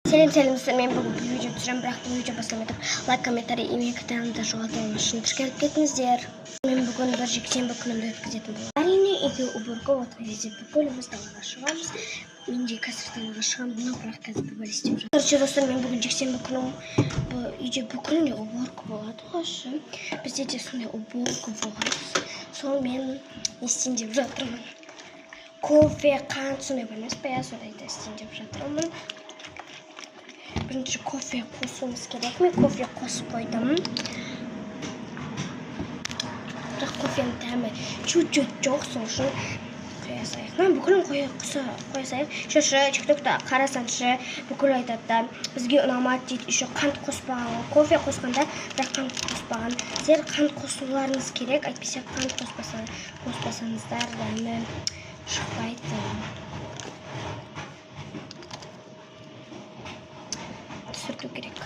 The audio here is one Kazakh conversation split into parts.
Сәлем достар, мен бүгін бір видео түсіремін, бірақ бұл видео бастамадым. Лайк, комментарий, имей каналымда жоғалтып үшін тіркеліп кетіңіздер. Мен бүгін бір жексенбі күнімді өткізетін боламын. Әрине, үйге уборка отқан кезде бүкіліміз далаға шығамыз. Мен де қазір далаға шығамын, бірақ қазір бір істеп жатырмын. Короче, достар, мен бүгін жексенбі күнім үйде бүкіліне уборка болады ғой. Бізде де сондай уборка болады. Сол мен не істейін деп жатырмын. Кофе, қант, сондай болмас па, я сондайды істейін деп жатырмын. Бірінші кофе қосуымыз керек. Мен кофе қосып қойдым. Бірақ кофенің тәмі чуть-чуть жоқ, сол үшін қоя салайық. Мен бүкілін қоя салайық. Шошы, тиктокта қарасаңшы, бүкіл айтады, бізге ұнамады дейді, еще қант қоспаған. Кофе қосқанда бірақ қант қоспаған. Сіздер қант қосуларыңыз керек, әйтпесе қант қоспасаңыздар дәмі шықпайды. Түсірту керек.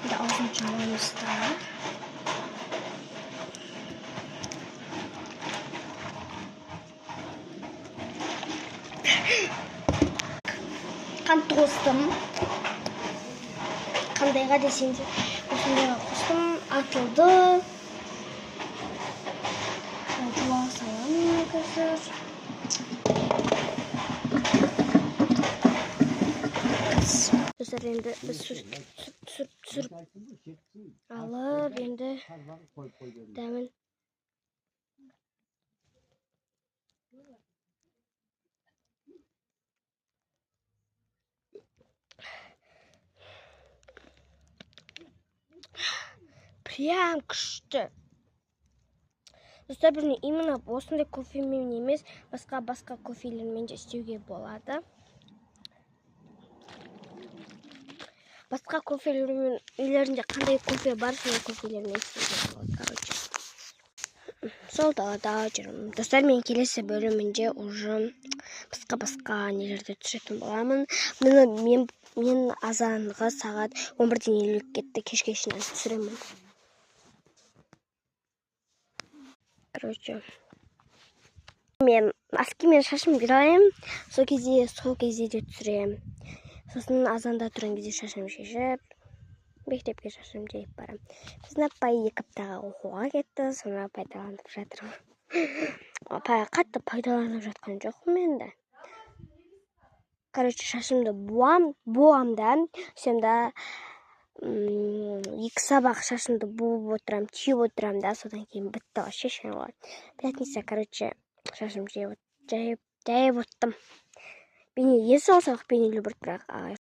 Енді аузын жауамыз да. Қант қостым. Қандайға десеңде, осындайға қостым, атылды. Жуа саламын қазір. Достар, енді біз түсіріп алып, енді дәмін прям күшті. Достар, біріне именно осындай кофемен емес, басқа кофелермен де істеуге болады. Басқа кофелермен үйлерінде қандай кофе бар, сондай кофелермен істеуге болады, короче. Сол далада жүрмін. Достар, мен келесі бөлімінде уже басқа нелерді түсіретін боламын. Мен азанға сағат 11:50 кетті, кешке шейін түсіремін. Короче, мен аскимен шашым жайым, сол кезде де түсірем. Сосын азанда тұрған кезде шашым шешіп, мектепке шашым жайып барам. Біздің апай 2 аптаға оқуға кетті, соны пайдаланып жатырмын. Апай қатты пайдаланып жатқан жоқпын мен де. Короче, шашымды буам да, сөйдем 2 сабақ шашымды буып отырам, түйіп отырам да, содан кейін бітті ғой, шешкен ғой. Пятница, короче, шашым жайып оттым. Бені есі ол сабақ бені любір, бірақ